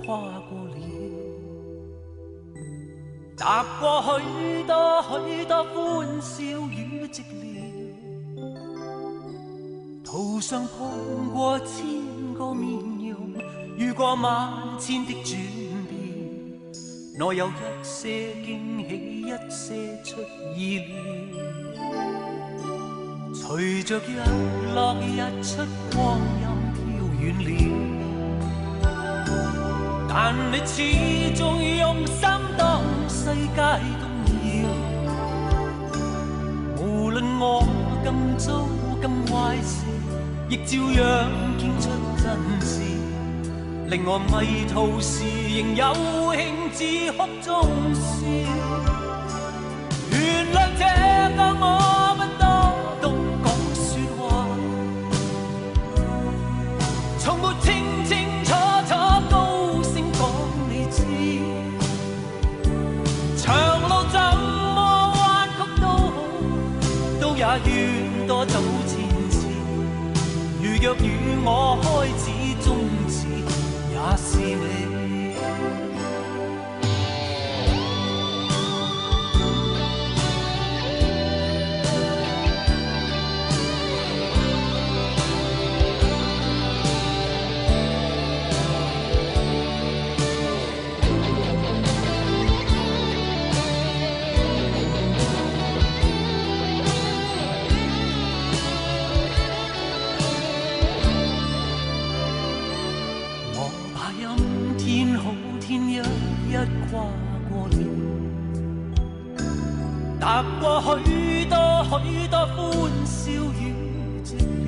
跨過了，踏過許多許多歡笑與寂寥，途上碰過千個面容，遇過萬千的轉變，內有一些驚喜，一些出意料。隨着日落日出，光陰飄遠了，但你始終用心當世界動搖。無論我更糟更壞事，亦照樣傾出真摯，令我迷途時仍有興致哭中笑。原諒這個我不多懂講說話，從沒清清楚楚高聲講你知，長路怎麼彎曲都好，都也願多走前次。如若與我開始終止，也是你。跨過了，踏過許多許多歡笑與寂寥，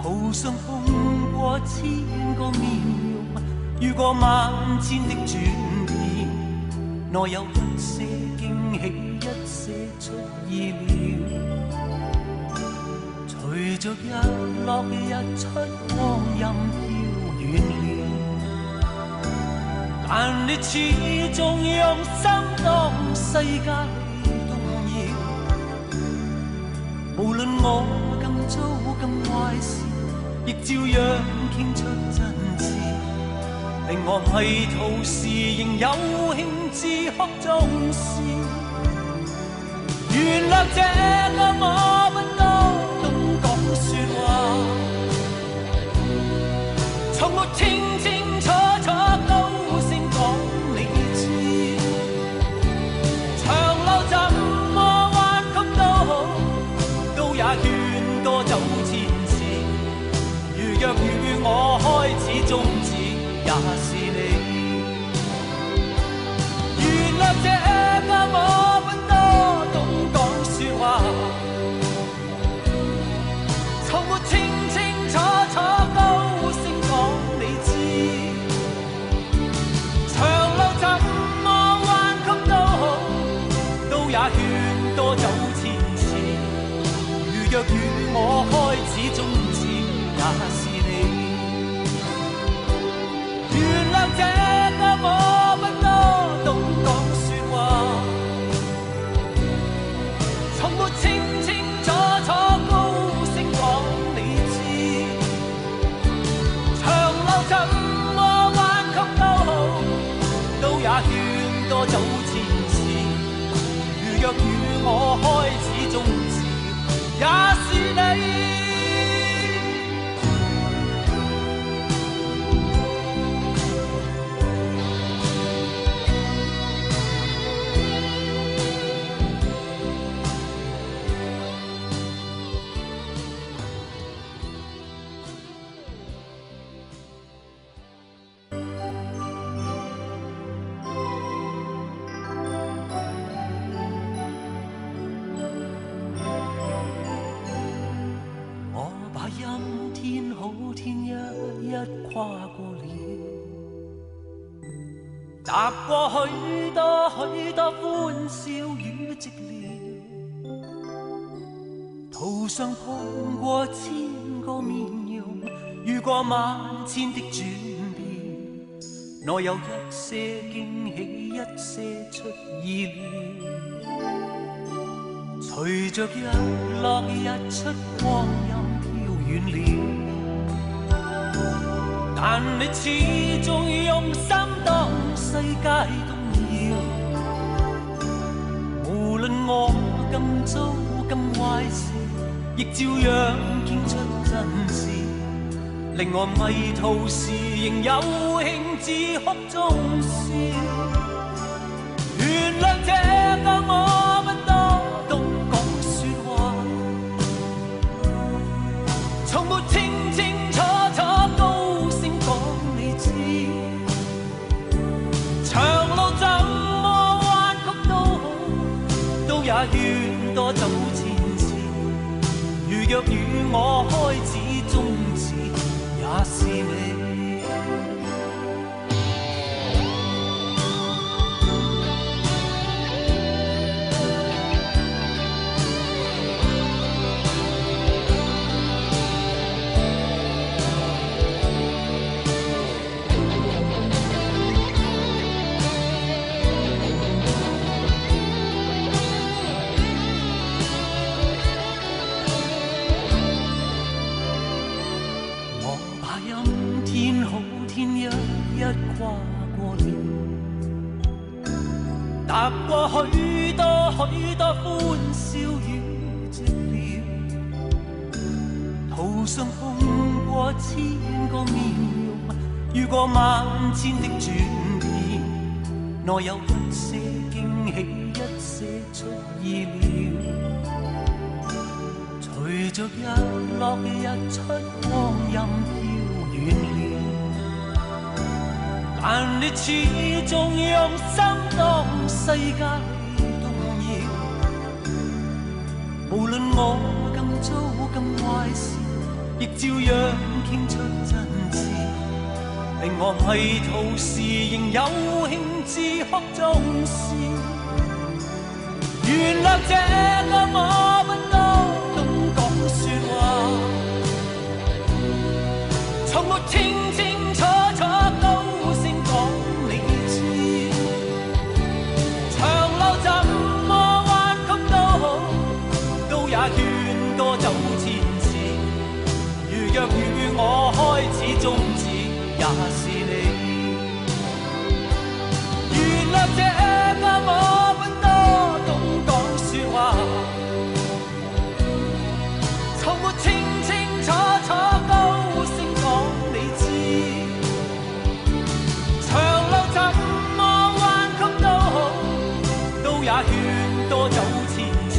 途上碰過千個面容，遇過萬千的轉變，內有一些驚喜，一些出意料。隨着日落日出，光陰飄遠了，但你始終用心當世界動搖。無論我更糟更壞事，亦照樣傾出真摯，令我迷途時仍有興致哭中笑。原諒這個我不多懂講說話，從沒清清楚楚高聲講你知，長路怎麼彎曲都好，都也勸多走千次。如若與我開始終止，也是你。原諒這個我不多懂講說話，從沒清清楚楚高聲講你知，長路怎麼彎曲都好，都也勸多走千次。如若與我開始終止，也是你。原諒這個我不多懂講說話，從沒清清楚楚高聲講你知，長路怎麼彎曲都好，都也勸多走千次。如若與我開始終止，也是你。跨過了，踏過許多許多歡笑與寂寥，途上碰過千個面容，遇過萬千的轉變，內有一些驚喜，一些出意料。隨着日落日出，光陰飄遠了，但你始終用心當世界動搖。無論我今早今壞時，亦照樣傾出真事。令我迷途時，仍有興致哭中笑。原諒這個我不多懂講說話，從沒清清楚楚高聲講你知。長路怎麼彎曲都好，都也願多走前次。如若與我開始終止，也是你。跨過了，踏過許多許多歡笑與寂寥，途上碰過千個面容，遇過萬千的轉變，內有一些驚喜，一些出意料。隨着日落日出，光陰飄遠了。但你始終用心當世界動搖。無論我今早今壞時，亦照樣傾出真事。令我迷途時，仍有興致哭中笑。原諒這個我不多懂講說話，從沒清清楚楚高聲講你知。長路怎麼彎曲都好，都也勸多走前次。如若與我開始終止，也是你。原諒這個我不多懂講說話，從沒清清楚楚高聲講你知。長路怎麼彎曲都好，都也勸多走前次。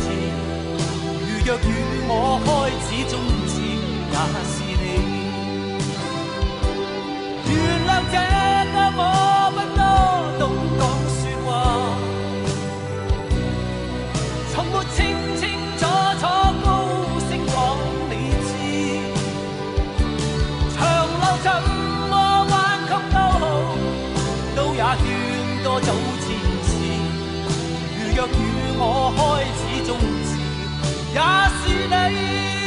如若與我開始終止，也是你。原諒這個我不多懂講說話，從沒清清楚楚高聲講你知。長路怎麼彎曲都好，都也勸多走前次。如若與我開始終止，也是你。